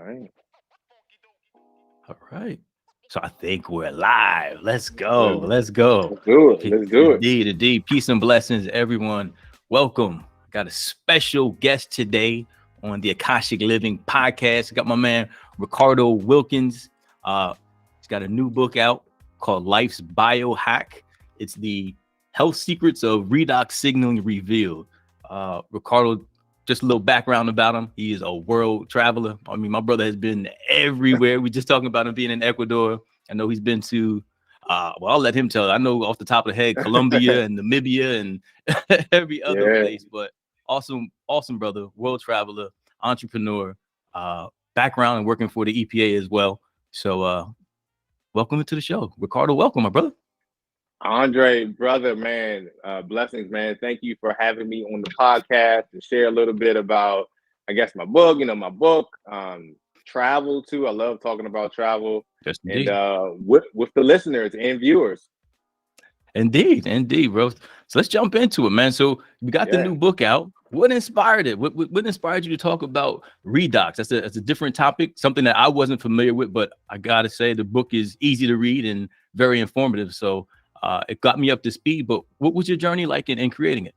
right. All right. So I think we're live. Let's go. Let's, Let's go. let's do it. Let's do it. Indeed, indeed. Peace and blessings, everyone. Welcome. Got a special guest today on the Akashic Living podcast. Got my man Ricardo Wilkins. He's got a new book out called Life's Biohack. It's the health secrets of redox signaling revealed. Ricardo, just a little background about him. He is a world traveler. I mean, my brother has been everywhere. We're just talking about him being in Ecuador. I know he's been to, well, I'll let him tell it. I know off the top of the head, Colombia and Namibia and every other place. But awesome brother, world traveler, entrepreneur, background and working for the EPA as well. So welcome to the show. Ricardo, welcome, my brother. Andre, brother, man, blessings, man. Thank you for having me on the podcast to share a little bit about, I guess, my book, travel too. I love talking about travel. Yes, and with the listeners and viewers. Indeed, bro. So let's jump into it, man. So we got the new book out. What inspired it? What inspired you to talk about redox? That's a different topic, something that I wasn't familiar with, but I gotta say the book is easy to read and very informative. So it got me up to speed. But what was your journey like in creating it?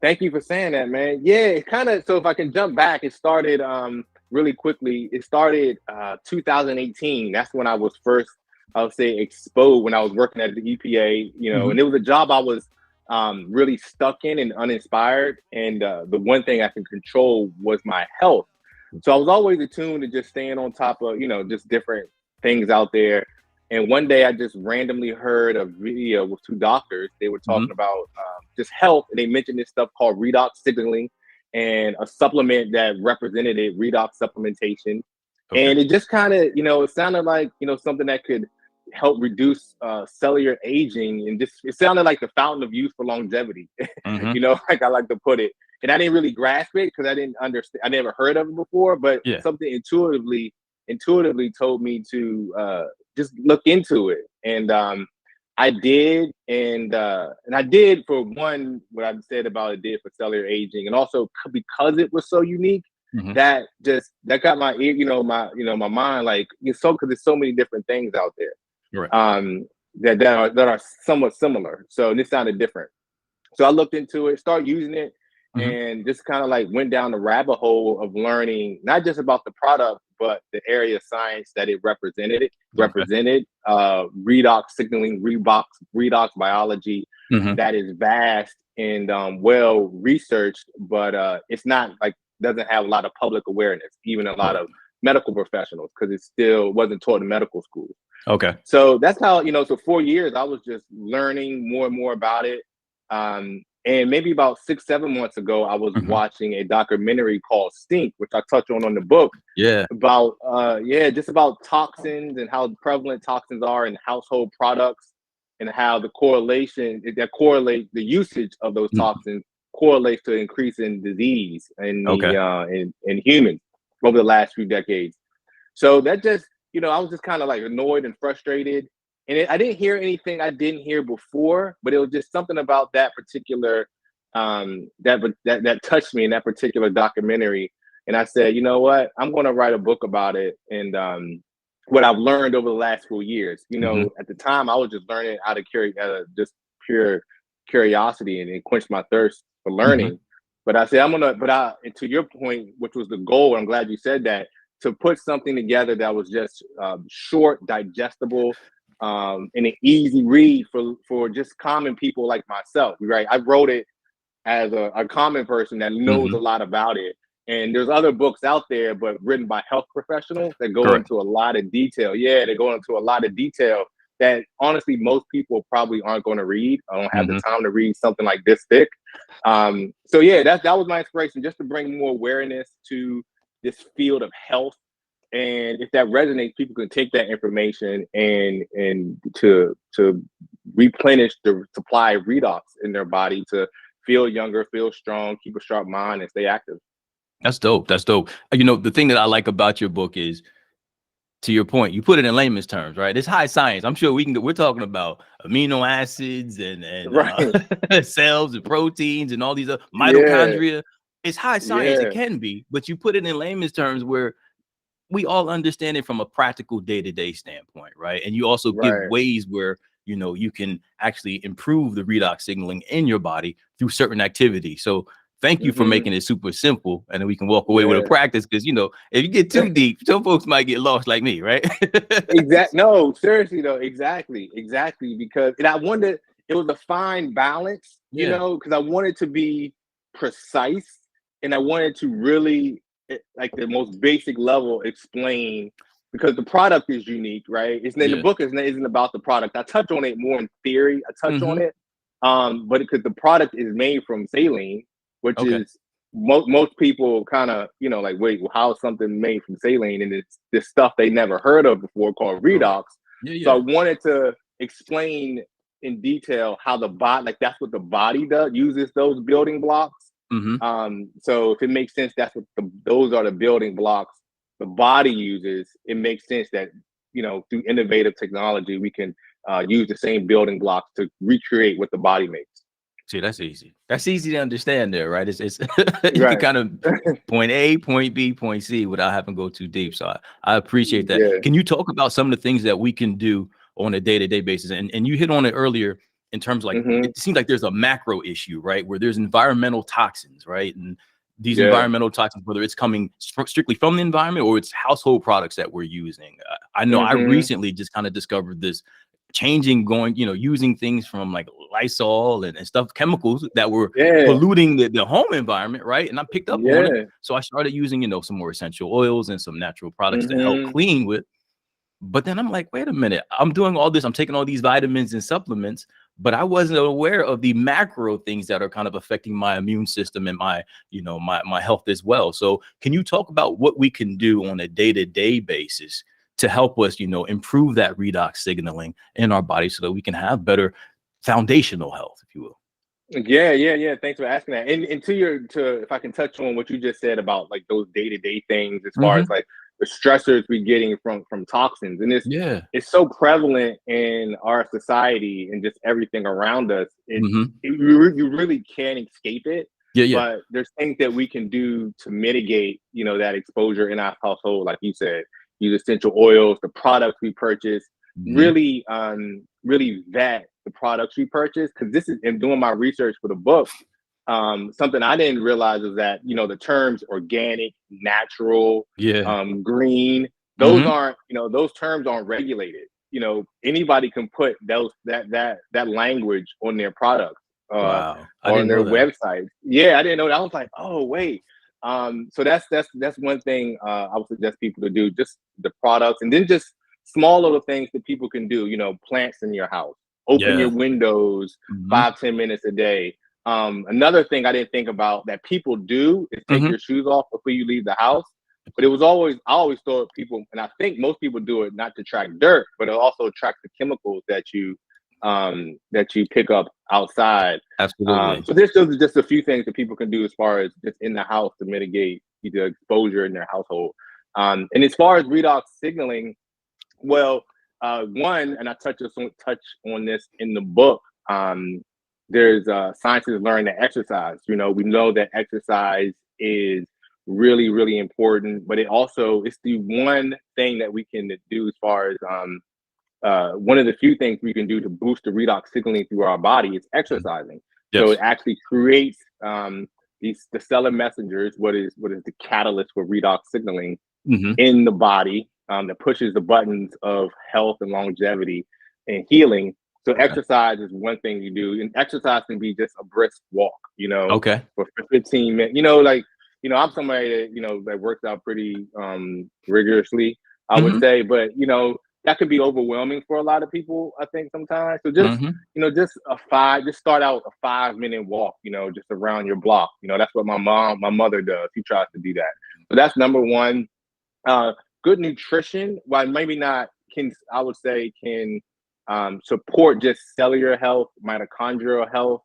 Thank you for saying that, man. Yeah, it kind of, so if I can jump back, it started really quickly. It started 2018. That's when I was first, I would say, exposed, when I was working at the EPA, and it was a job I was really stuck in and uninspired. And the one thing I can control was my health. So I was always attuned to just staying on top of, just different things out there. And one day I just randomly heard a video with two doctors. They were talking about just health. And they mentioned this stuff called redox signaling and a supplement that represented it, redox supplementation. Okay. And it just kind of, it sounded like, something that could help reduce cellular aging. And just, it sounded like the fountain of youth for longevity, like I like to put it. And I didn't really grasp it because I didn't understand. I never heard of it before, but something intuitively told me to just look into it. And I did. And I did, for one, what I said about it, did for cellular aging. And also because it was so unique, that got my ear, my mind, like, because there's so many different things out there. Right. That are somewhat similar. So this sounded different. So I looked into it, started using it, and just kind of like went down the rabbit hole of learning not just about the product, but the area of science that it represented. Redox signaling, redox biology that is vast and well researched, but it's not like, doesn't have a lot of public awareness, even a lot of medical professionals, because it still wasn't taught in medical schools. Okay. So that's how, so 4 years I was just learning more and more about it. And maybe about 6-7 months ago, I was watching a documentary called Stink, which I touch on the book. Yeah. About just about toxins and how prevalent toxins are in household products, and how the the usage of those toxins correlates to increase in disease in humans over the last few decades. So that just, I was just kind of like annoyed and frustrated. And I didn't hear anything I didn't hear before, but it was just something about that particular, that touched me in that particular documentary. And I said, you know what, I'm going to write a book about it. And what I've learned over the last few years, at the time I was just learning out of just pure curiosity and quench my thirst for learning. But I said, and to your point, which was the goal, and I'm glad you said that, to put something together that was just short, digestible, and an easy read for just common people like myself, right? I wrote it as a common person that knows a lot about it. And there's other books out there, but written by health professionals that go into a lot of detail. Yeah, they go into a lot of detail that honestly most people probably aren't going to read. I don't have the time to read something like this thick. So yeah, that was my inspiration, just to bring more awareness to this field of health. And if that resonates, people can take that information and to replenish the supply of redox in their body to feel younger, feel strong, keep a sharp mind, and stay active. That's dope. The thing that I like about your book is, to your point, you put it in layman's terms, right? It's high science. I'm sure we're talking about amino acids and cells and proteins and all these other mitochondria. It's high science. It can be, but you put it in layman's terms where we all understand it from a practical day-to-day standpoint, right? And you also give Right. ways where, you know, you can actually improve the redox signaling in your body through certain activities. So thank you for making it super simple, and then we can walk away with a practice, because, you know, if you get too deep, some folks might get lost like me, right? Exactly. No, seriously though. Exactly. Because, and I wanted, it was a fine balance, you Yeah. know, because I wanted to be precise, and I wanted to really, like, the most basic level explain, because the product is unique, right? It's in the book isn't about the product. I touch on it more in theory. I touch on it, but because the product is made from saline, which is, most people kind of, you know, like, wait, well, how is something made from saline? And it's this stuff they never heard of before called redox. So I wanted to explain in detail how the body, like, that's what the body does, uses those building blocks. So if it makes sense, that's what those are the building blocks the body uses. It makes sense that, you know, through innovative technology, we can use the same building blocks to recreate what the body makes. See, that's easy. That's easy to understand there, right? It's you can kind of point A, point B, point C without having to go too deep. So I appreciate that. Can you talk about some of the things that we can do on a day-to-day basis? And you hit on it earlier in terms of, like, it seems like there's a macro issue, right? Where there's environmental toxins, right? And these environmental toxins, whether it's coming strictly from the environment or it's household products that we're using. I know I recently just kind of discovered this going, you know, using things from like Lysol and stuff, chemicals that were polluting the home environment, right? And I picked up on it. So I started using, you know, some more essential oils and some natural products to help clean with. But then I'm like, wait a minute, I'm doing all this, I'm taking all these vitamins and supplements, but I wasn't aware of the macro things that are kind of affecting my immune system and my, you know, my health as well. So can you talk about what we can do on a day-to-day basis to help us, you know, improve that redox signaling in our body so that we can have better foundational health, if you will? Yeah. Thanks for asking that. And if I can touch on what you just said about, like, those day-to-day things, as far as, like, the stressors we're getting from toxins. And it's so prevalent in our society and just everything around us. You really can't escape it. But there's things that we can do to mitigate, you know, that exposure in our household. Like you said, use essential oils, the products we purchase, really vet the products we purchase. Because this is, in doing my research for the book, something I didn't realize is that, you know, the terms organic, natural, green, those aren't, you know, those terms aren't regulated. You know, anybody can put that language on their products, or on their website. I didn't know that. I was like, oh wait. So that's one thing I would suggest people to do, just the products, and then just small little things that people can do. You know, plants in your house, open your windows 5-10 minutes a day. Another thing I didn't think about that people do is take your shoes off before you leave the house. But I always thought people, and I think most people do it not to track dirt, but it also tracks the chemicals that you pick up outside. Absolutely. So there's just a few things that people can do as far as just in the house to mitigate the exposure in their household. And as far as redox signaling, well, one, and I touch on this in the book. There's scientists learn that exercise. You know, we know that exercise is really, really important, but it's the one thing that we can do as far as one of the few things we can do to boost the redox signaling through our body is exercising. So it actually creates the cellular messengers, what is the catalyst for redox signaling in the body, that pushes the buttons of health and longevity and healing. So exercise is one thing you do, and exercise can be just a brisk walk, you know, for 15 minutes. You know, like, you know, I'm somebody that, you know, that works out pretty rigorously, I would say, but, you know, that could be overwhelming for a lot of people, I think, sometimes. So just, you know, just start out a 5-minute walk, you know, just around your block. You know, that's what my mother does. She tries to do that. So that's number one. Good nutrition, while maybe not can support just cellular health, mitochondrial health.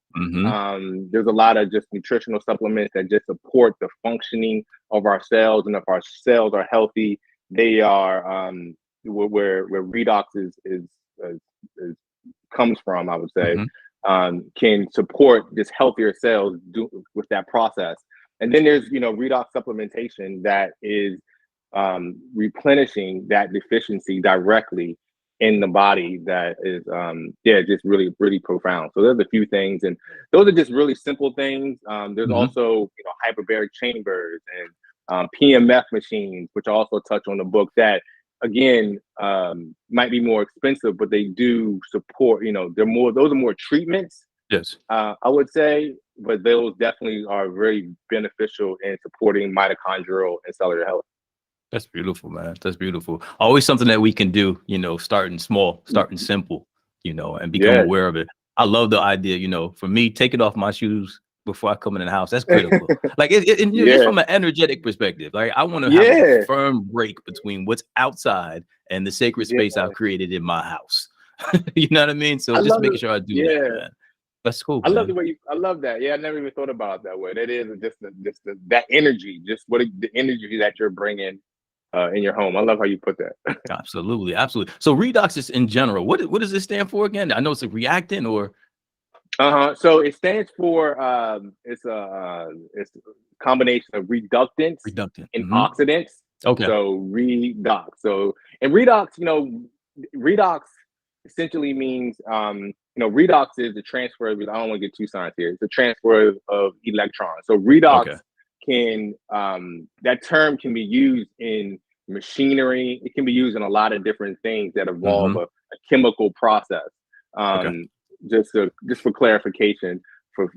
There's a lot of just nutritional supplements that just support the functioning of our cells, and if our cells are healthy, they are where redox is comes from, I would say, can support just healthier cells with that process. And then there's, you know, redox supplementation that is replenishing that deficiency directly in the body that is just really, really profound. So there's a few things, and those are just really simple things. There's also hyperbaric chambers and PMF machines, which I also touch on the book, that again might be more expensive, but they do support, those are more treatments. Yes. I would say, but those definitely are very beneficial in supporting mitochondrial and cellular health. That's beautiful, man. That's beautiful. Always something that we can do, starting small, starting simple, and become aware of it. I love the idea, for me, taking off my shoes before I come in the house. That's critical. Like just from an energetic perspective, like I want to have a firm break between what's outside and the sacred space I've created in my house. You know what I mean? So just making sure I do that, man. That's cool. I love the way I love that. Yeah, I never even thought about it that way. That is just that energy, just the energy that you're bringing in your home. I love how you put that. Absolutely. So redox is in general. What does this stand for again? I know it's a reactant or. So it stands for it's a combination of reductants and oxidants. Okay. So redox. So and redox, redox essentially means redox is the transfer of, I don't want to get too science here. It's the transfer of electrons. So redox can that term can be used in machinery. It can be used in a lot of different things that involve a chemical process. Just for clarification for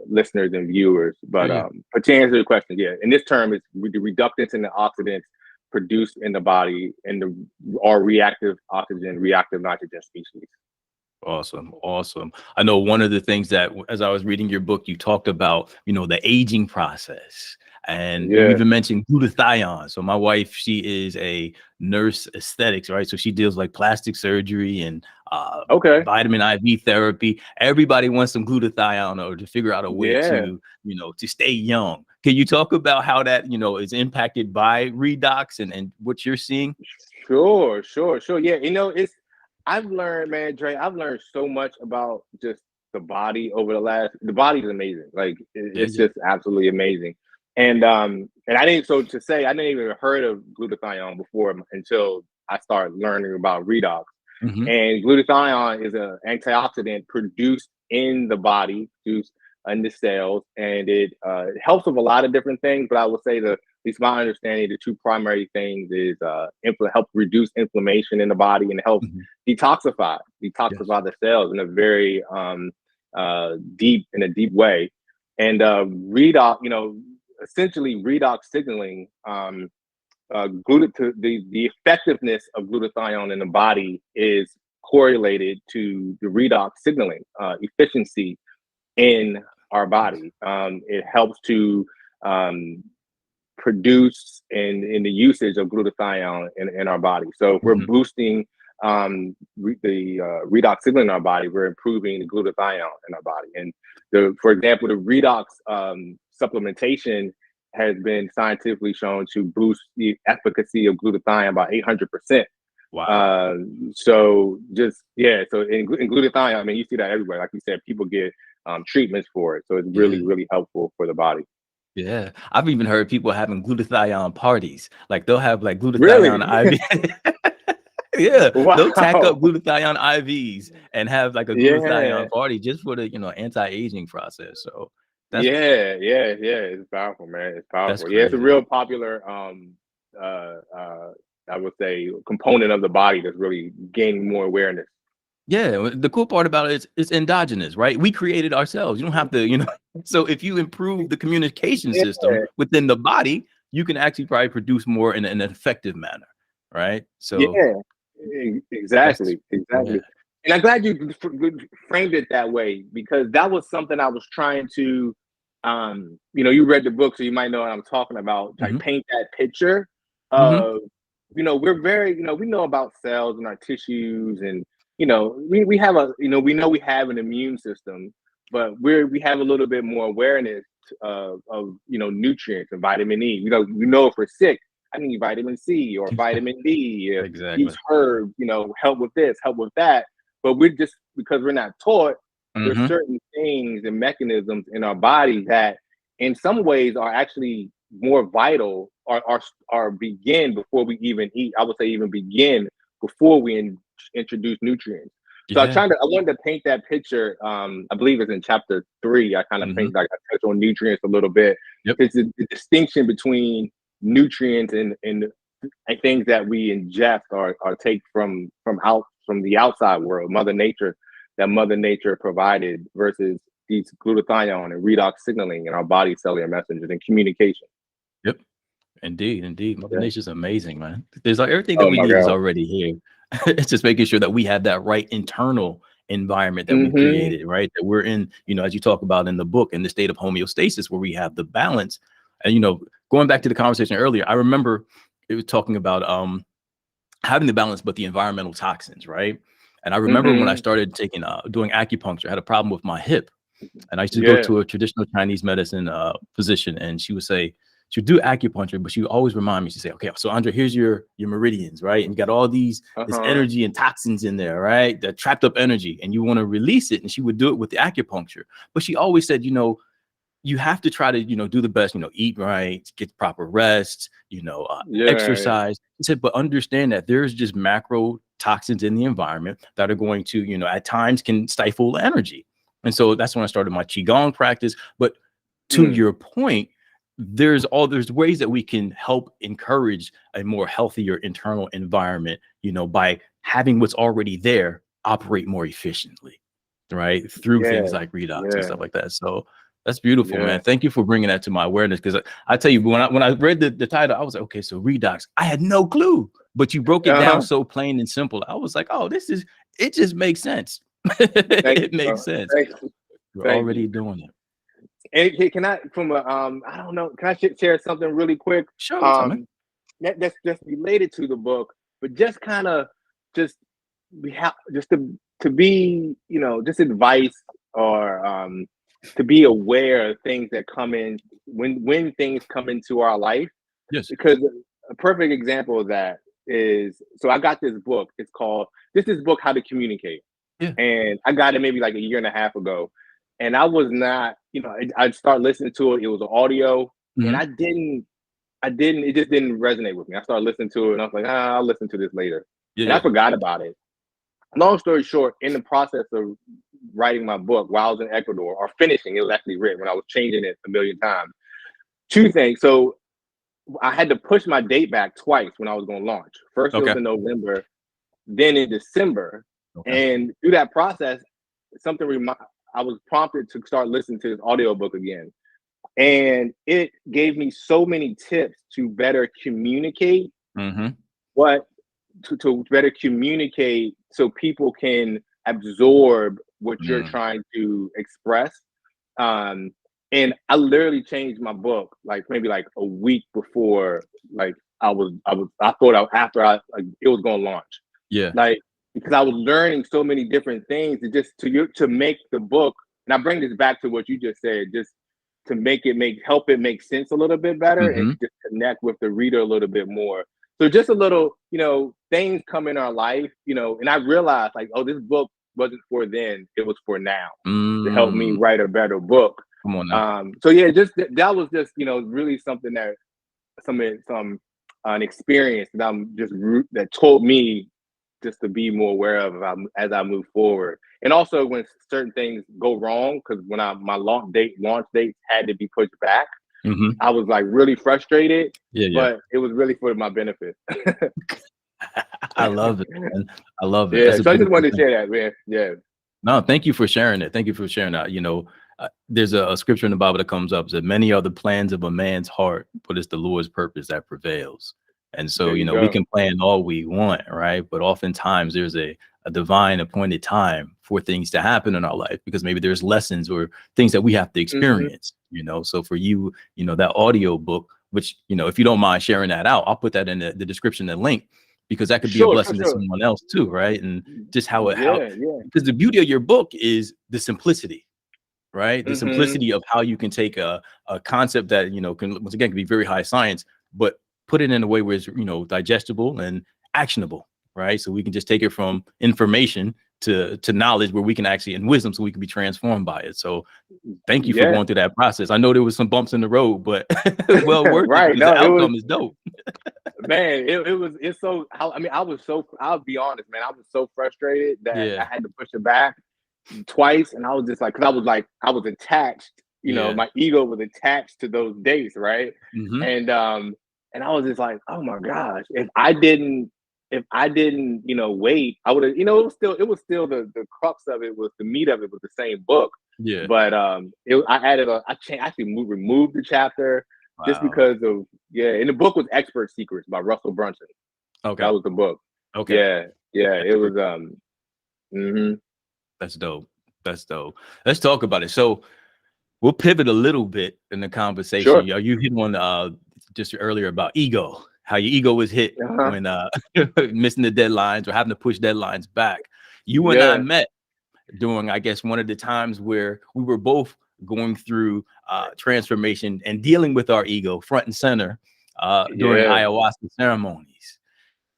listeners and viewers, but to answer the question, in this term, it's the reductants and the oxidants produced in the body and are reactive oxygen, reactive nitrogen species. Awesome. I know one of the things that, as I was reading your book, you talked about, the aging process, and you even mentioned glutathione. So my wife, she is a nurse aesthetics, right? So she deals like plastic surgery and vitamin IV therapy. Everybody wants some glutathione or to figure out a way to, to stay young. Can you talk about how that, is impacted by redox and what you're seeing? Sure. Yeah, I've learned, man, Dre, I've learned so much about just the body the body is amazing. Like it's just absolutely amazing. And I didn't even heard of glutathione before until I started learning about redox. And glutathione is an antioxidant produced in the body, produced in the cells, and it helps with a lot of different things. But I will say at least my understanding, the two primary things is help reduce inflammation in the body and help detoxify the cells in a very deep way. And redox, essentially redox signaling, the effectiveness of glutathione in the body is correlated to the redox signaling efficiency in our body. It helps to produce in the usage of glutathione in our body. So if we're boosting the redox signaling in our body, we're improving the glutathione in our body. And for example, the redox supplementation has been scientifically shown to boost the efficacy of glutathione by 800%. Wow. So in glutathione, I mean, you see that everywhere. Like you said, people get treatments for it. So it's really, really helpful for the body. Yeah. I've even heard people having glutathione parties. Like they'll have like glutathione IV. Yeah. Wow. They'll tack up glutathione IVs and have like a glutathione party just for the, anti-aging process. So that's it's powerful, man. It's powerful. It's a real popular I would say component of the body that's really gaining more awareness. Yeah, the cool part about it is it's endogenous, right? We created ourselves. You don't have to, so if you improve the communication system within the body, you can actually probably produce more in an effective manner, right? So exactly. And I'm glad you framed it that way, because that was something I was trying to, you read the book, so you might know what I'm talking about. Like paint that picture of, we're very, we know about cells in our tissues, and we have we know we have an immune system, but we have a little bit more awareness of nutrients and vitamin E. We know if we're sick, I need vitamin C or vitamin D. Exactly. These herbs, help with this, help with that. But we're just, because we're not taught, there's certain things and mechanisms in our body that in some ways are actually more vital our begin before we even eat. I would say even begin before we introduce nutrients. So Yeah. I wanted to paint that picture. I believe it's in chapter 3. I kind of paint, like, I touch on nutrients a little bit. Yep. It's the distinction between nutrients and things that we ingest or take from the outside world, Mother Nature provided, versus these glutathione and redox signaling in our body cellular messengers and communication. Yep. Indeed. Mother Yeah. Nature's amazing, man. There's like everything that we need is already here. It's just making sure that we have that right internal environment that we created, right? That we're in, as you talk about in the book, in the state of homeostasis, where we have the balance. And, going back to the conversation earlier, I remember it was talking about having the balance, but the environmental toxins, right? And I remember when I started doing acupuncture, I had a problem with my hip. And I used to go to a traditional Chinese medicine physician, and she would do acupuncture, but she would always remind me, she'd say, okay, so Andre, here's your meridians, right? And you got all this energy and toxins in there, right? That trapped up energy, and you want to release it. And she would do it with the acupuncture. But she always said, you have to try to, do the best, eat right, get proper rest, exercise. She said, but understand that there's just macro toxins in the environment that are going to, at times can stifle energy. And so that's when I started my Qigong practice. But to your point, there's ways that we can help encourage a more healthier internal environment, by having what's already there operate more efficiently, right? Through things like redox and stuff like that. So that's beautiful, man. Thank you for bringing that to my awareness. Because I tell you, when I read the title, I was like, okay, so redox. I had no clue, but you broke it down so plain and simple. I was like, oh, it just makes sense. It makes sense. We're already doing it. And can I, I don't know, can I share something really quick? Sure. That's just related to the book, but just kind of to be, just advice, or to be aware of things that come in when things come into our life. Yes. Because a perfect example of that is, so I got this book. It's called this book, How to Communicate. Yeah. And I got it maybe like a year and a half ago. And I was not, I'd start listening to it. It was an audio, and it just didn't resonate with me. I started listening to it, and I was like, I'll listen to this later. And I forgot about it. Long story short, in the process of writing my book while I was in Ecuador, or finishing, it was actually written when I was changing it a million times. Two things. So I had to push my date back twice when I was going to launch. First, it was in November, then in December. And through that process, I was prompted to start listening to this audiobook again. And it gave me so many tips to better communicate to better communicate so people can absorb what you're trying to express. And I literally changed my book maybe a week before it was going to launch. Yeah. Because I was learning so many different things to make the book, and I bring this back to what you just said, just to help it make sense a little bit better, and just connect with the reader a little bit more. So just a little, things come in our life, and I realized this book wasn't for then, it was for now, to help me write a better book. Come on now. So yeah, that was just, really something that an experience that told me just to be more aware of as I move forward. And also when certain things go wrong, because when my launch dates had to be pushed back, I was really frustrated, but it was really for my benefit. I love it, man. I love it. Yeah, so I just wanted to share that, man. Yeah. No, thank you for sharing it. Thank you for sharing that. There's a scripture in the Bible that comes up that many are the plans of a man's heart, but it's the Lord's purpose that prevails. And so, we can plan all we want, right? But oftentimes there's a divine appointed time for things to happen in our life, because maybe there's lessons or things that we have to experience, So for you, that audio book, which, if you don't mind sharing that out, I'll put that in the description and link, because that could be a blessing to someone else too, right? And just because the beauty of your book is the simplicity, right? The simplicity of how you can take a concept that, can once again be very high science, but put it in a way where it's, digestible and actionable, right? So we can just take it from information to knowledge where we can actually, and wisdom, so we can be transformed by it. So thank you for going through that process. I know there was some bumps in the road, but well worth right. it, because the outcome is dope. Man, it's so, I mean, I'll be honest, man, I was so frustrated that I had to push it back twice. And I was just like, because I was attached, you know, my ego was attached to those dates, right? And I was just like, oh my gosh, if I didn't, you know, wait, I would have, you know, it was still the crux of it, was the meat of it was the same book. But I removed the chapter just because of, and the book was Expert Secrets by Russell Brunson. Okay. That was the book. Okay. Yeah, it was That's dope. That's dope. Let's talk about it. So we'll pivot a little bit in the conversation. Sure. You hit on just earlier about ego, how your ego was hit when missing the deadlines or having to push deadlines back. You and I met during, I guess, one of the times where we were both going through transformation and dealing with our ego front and center during ayahuasca ceremonies.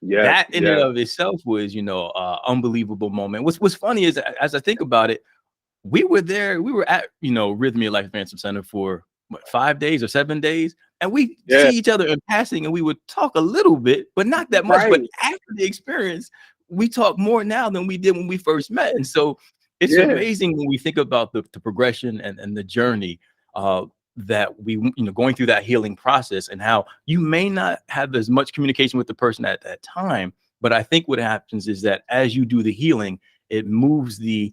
That in and of itself was, you know, unbelievable moment. What's funny is, as I think about it, we were at, you know, Rhythmia Life Advancement Center for what, 5 days or 7 days, and we see each other in passing, and we would talk a little bit, but not that much. But after the experience, we talk more now than we did when we first met. And so it's amazing when we think about the progression and the journey that we, you know, going through that healing process, and how you may not have as much communication with the person at that time. But I think what happens is that as you do the healing, it removes the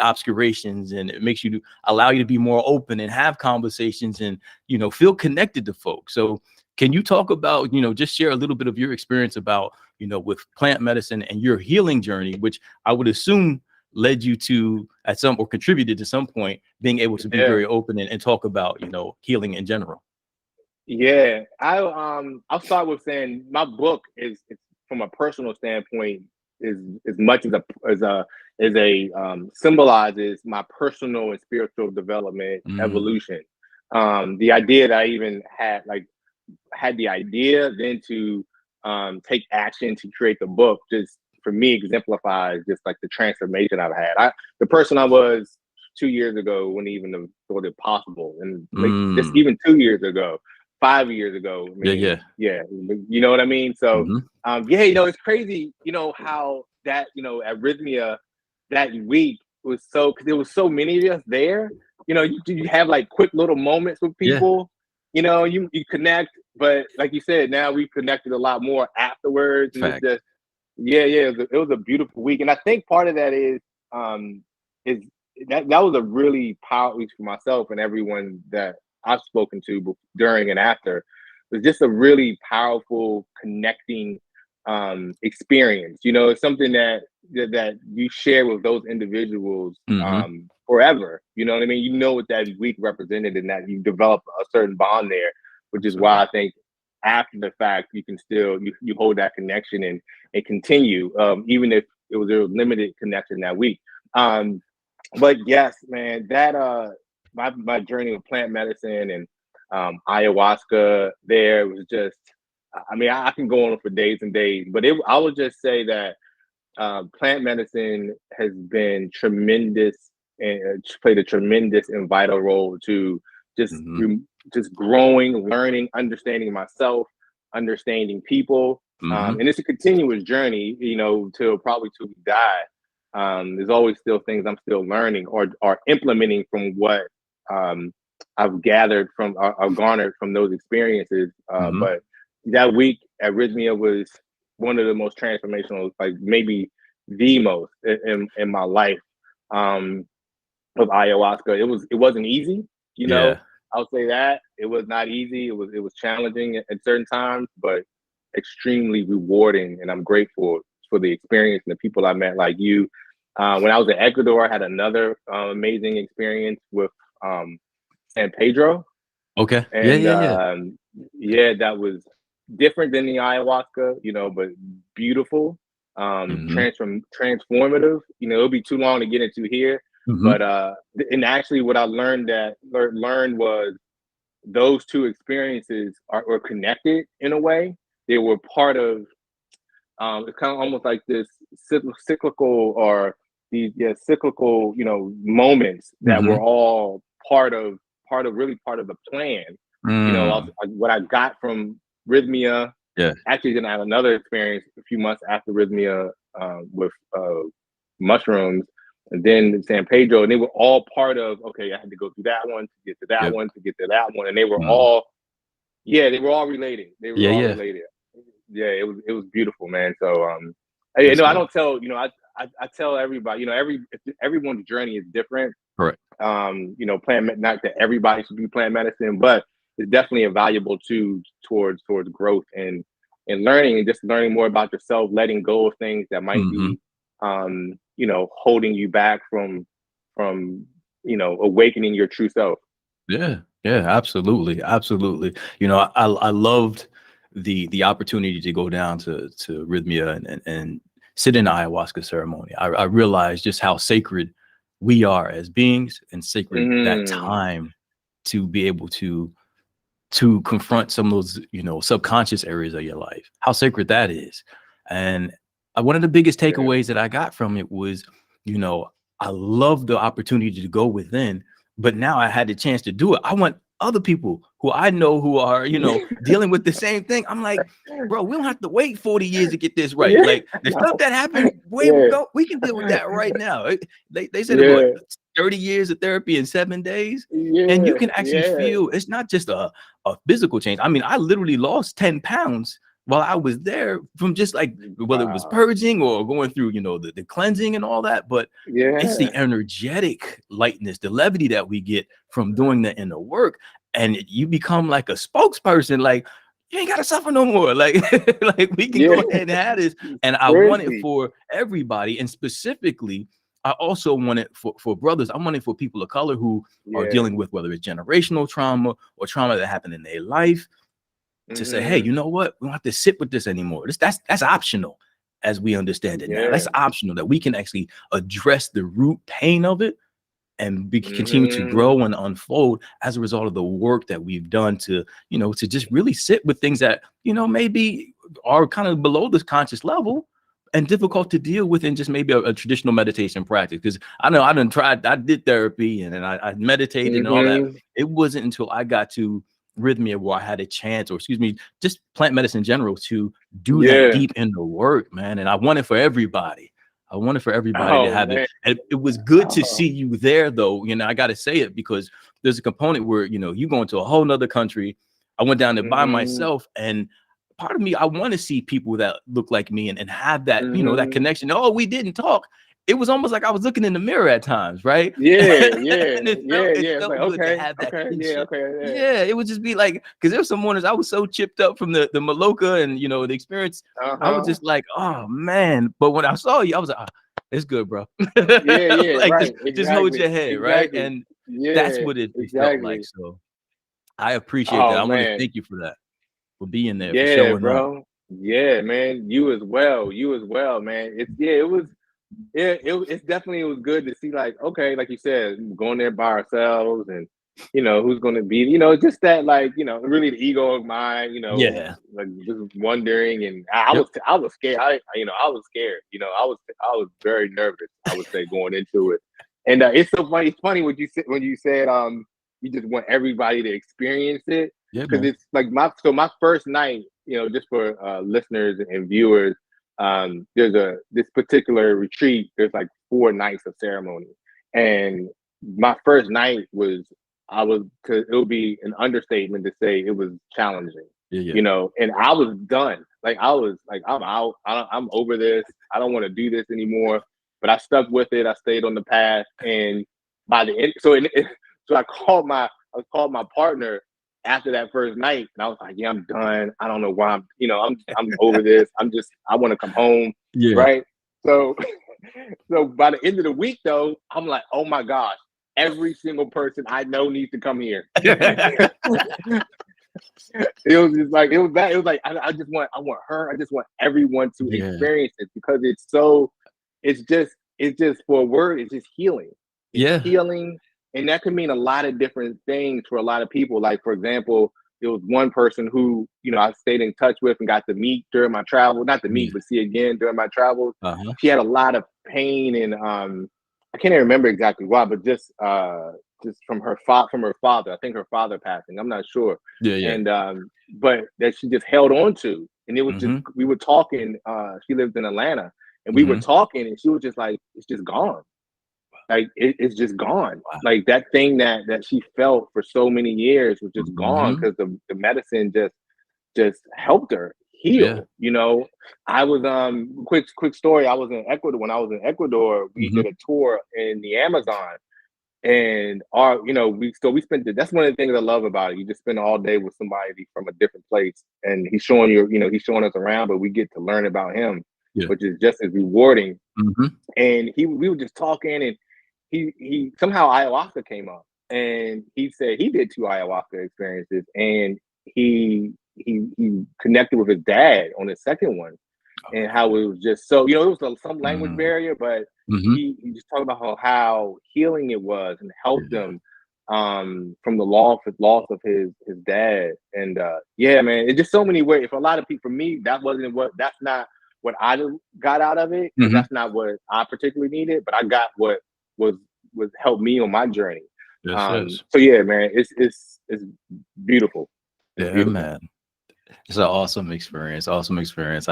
obscurations, and it makes you allow you to be more open and have conversations and, you know, feel connected to folks. So can you talk about, you know, just share a little bit of your experience about, you know, with plant medicine and your healing journey, which I would assume led you to or contributed to some point being able to be very open and talk about, you know, healing in general. I'll start with saying my book is, from a personal standpoint, is as much as a symbolizes my personal and spiritual development evolution. The idea that I even had the idea, then to take action to create the book, just for me exemplifies just like the transformation I've had. The person I was 2 yeyears ago wouldn't even have thought it possible, and just even 2 years ago, 5 years ago. I mean, you know what I mean? So you know, it's crazy, you know, how that, you know, at Rhythmia that week was so, because there was so many of us there, you know, you have like quick little moments with people, you know, you connect, but like you said, now we've connected a lot more afterwards. And it's just, it was a beautiful week. And I think part of that is that was a really powerful week for myself and everyone that I've spoken to during and after. It was just a really powerful connecting experience. You know, it's something that you share with those individuals forever. You know what I mean? You know what that week represented, and that you develop a certain bond there, which is why I think after the fact you can still you hold that connection and continue, even if it was a limited connection that week. But yes, man, that my journey with plant medicine and ayahuasca there was just, I mean, I can go on for days and days, but I would just say that plant medicine has been tremendous and played a tremendous and vital role to just growing, learning, understanding myself, understanding people. And it's a continuous journey, you know, till we die. There's always still things I'm still learning or implementing from what I've gathered from or garnered from those experiences. But that week at Rhythmia was one of the most transformational, like maybe the most in my life, of ayahuasca. It wasn't easy, you know. I'll say that it was not easy. It was challenging at certain times, but extremely rewarding. And I'm grateful for the experience and the people I met, like you. When I was in Ecuador, I had another amazing experience with San Pedro. Okay. And that was different than the ayahuasca, you know, but beautiful, transformative. You know, it'll be too long to get into here. But and actually what I learned was those two experiences were connected in a way. They were part of it's kind of almost like this cyclical or cyclical, moments that were all part of the plan. What I got from Rhythmia. Yeah. Actually, then I had another experience a few months after Rhythmia with mushrooms, and then in San Pedro, and they were all part of. Okay, I had to go through that one to get to that one to get to that one, and they were all, they were all related. They were all related. Yeah, it was beautiful, man. So I don't tell, I tell everybody, everyone's journey is different. Correct. Not that everybody should do plant medicine, but it's definitely a valuable tool towards growth and learning, and just learning more about yourself, letting go of things that might be holding you back from awakening your true self. Yeah, absolutely. I loved the opportunity to go down to Rhythmia and sit in the ayahuasca ceremony. I realized just how sacred we are as beings, and sacred that time to be able to confront some of those, subconscious areas of your life, how sacred that is. And one of the biggest takeaways that I got from it was, I love the opportunity to go within, but now I had the chance to do it. I want other people who I know who are, dealing with the same thing. I'm like, bro, we don't have to wait 40 years to get this right. Like the stuff that happened way ago, we can deal with that right now. They said it, 30 years of therapy in 7 days. And you can actually feel it's not just a physical change. I mean, I literally lost 10 pounds while I was there from just like whether it was purging or going through, the cleansing and all that. But it's the energetic lightness, the levity that we get from doing the inner work. And you become like a spokesperson, like you ain't got to suffer no more. Like, like we can go ahead and have this. And I want it for everybody. And specifically, I also want it for brothers. I want it for people of color who are dealing with whether it's generational trauma or trauma that happened in their life, to say, hey, you know what? We don't have to sit with this anymore. That's optional as we understand it now. That's optional, that we can actually address the root pain of it and continue to grow and unfold as a result of the work that we've done to, to just really sit with things that, maybe are kind of below this conscious level and difficult to deal with in just maybe a traditional meditation practice. Because I know I did therapy and I meditated and all that. It wasn't until I got to Rhythmia where I had a chance, or just plant medicine in general, to do that deep inner work, man. And I want it for everybody. To have it. And it was good to see you there, though. I got to say it, because there's a component where, you go into a whole nother country. I went down there by myself, and part of me, I want to see people that look like me and have that, that connection. Oh, we didn't talk. It was almost like I was looking in the mirror at times, right? It felt good to have that kinship. It would just be like, because there were some mornings I was so chipped up from the Maloka and the experience. I was just like, oh man. But when I saw you, I was like, it's good, bro. Just hold your head, right? And that's what it felt like. So I appreciate that. I want to thank you for that, for being there, for showing up. Yeah, man. You as well, man. It was good to see, like, okay, like you said, going there by ourselves, and who's going to be, just that, like, really the ego of mine, like just wondering, and I was scared. I was scared. I was very nervous, I would say, going into it. And it's so funny. It's funny what you said when you said you just want everybody to experience it, because it's like my first night, just for listeners and viewers. There's this particular retreat. There's like 4 nights of ceremony, and my first night it would be an understatement to say it was challenging. And I was done. Like I was like, I'm out. I'm over this. I don't want to do this anymore. But I stuck with it. I stayed on the path, and by the end, so I called my partner after that first night, and I was like, yeah, I'm done. I don't know why I'm over this. I want to come home. Right. So by the end of the week, though, I'm like, oh my gosh, every single person I know needs to come here. It was just like, it was like, I want her. I just want everyone to experience it, because it's just for a word, it's just healing. It's healing. And that can mean a lot of different things for a lot of people. Like, for example, it was one person who, you know, I stayed in touch with and got to meet during my travel, not to meet, but see again during my travels. She had a lot of pain, and I can't even remember exactly why, but just from her father. I think her father passing. I'm not sure. And but that she just held on to, and it was just, we were talking. She lived in Atlanta, and we were talking, and she was just like, "It's just gone. Like it's just gone. Wow. Like that thing that she felt for so many years was just gone because the medicine just helped her heal." Yeah. You know, I was quick story. I was in Ecuador. When I was in Ecuador, we did a tour in the Amazon, and we spent that's one of the things I love about it. You just spend all day with somebody from a different place, and he's showing he's showing us around, but we get to learn about him, which is just as rewarding. And we were just talking, and he somehow ayahuasca came up, and he said he did 2 ayahuasca experiences, and he connected with his dad on the second one, and how it was just so, it was some language barrier, but he just talked about how healing it was and helped them from the loss of his dad. And man, it's just so many ways. For a lot of people, for me, that's not what I got out of it. That's not what I particularly needed, but I got what was helped me on my journey. So yeah, man, it's beautiful. It's beautiful. Man. It's an awesome experience. I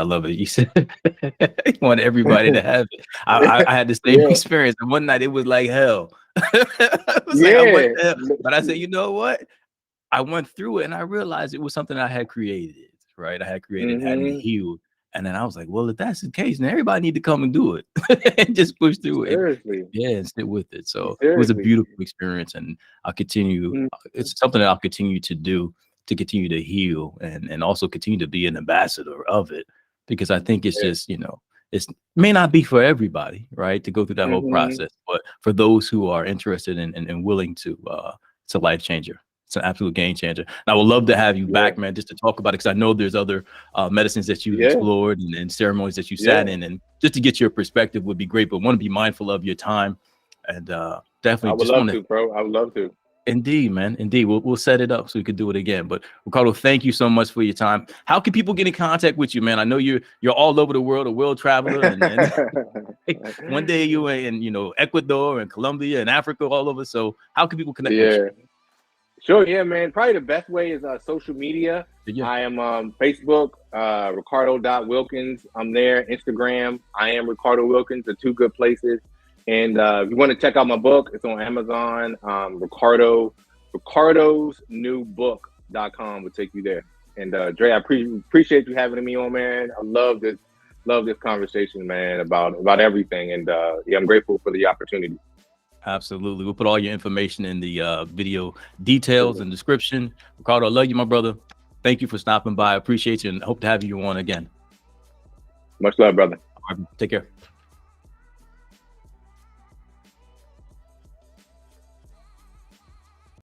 love it. You said you want everybody to have it. I had the same experience. And one night it was like hell. But I said, you know what? I went through it and I realized it was something I had created, right? I had created, had me healed. And then I was like, well, if that's the case, then everybody need to come and do it and just push through it. And stick with it. So it was a beautiful experience, and I'll continue. It's something that I'll continue to do, to continue to heal and also continue to be an ambassador of it, because I think it's just, it may not be for everybody, right, to go through that whole process, but for those who are interested and willing to, it's a life changer. It's an absolute game changer. And I would love to have you back, man, just to talk about it, because I know there's other medicines that you explored and ceremonies that you sat in, and just to get your perspective would be great, but want to be mindful of your time. And definitely, I would love to. Indeed, man. Indeed. We'll set it up so we could do it again. But Ricardo, thank you so much for your time. How can people get in contact with you, man? I know you're all over the world, a world traveler. And one day you were in, Ecuador and Colombia and Africa, all over. So how can people connect with you? Sure. Yeah, man. Probably the best way is social media. I am Facebook, Ricardo.Wilkins. I'm there. Instagram, I am Ricardo Wilkins. The 2 good places. And if you want to check out my book, it's on Amazon. Ricardo'sNewBook.com will take you there. And Dre, I appreciate you having me on, man. I love this conversation, man, about everything. And I'm grateful for the opportunity. Absolutely. We'll put all your information in the video details and description. Ricardo, I love you, my brother. Thank you for stopping by. I appreciate you, and hope to have you on again. Much love, brother. All right, take care.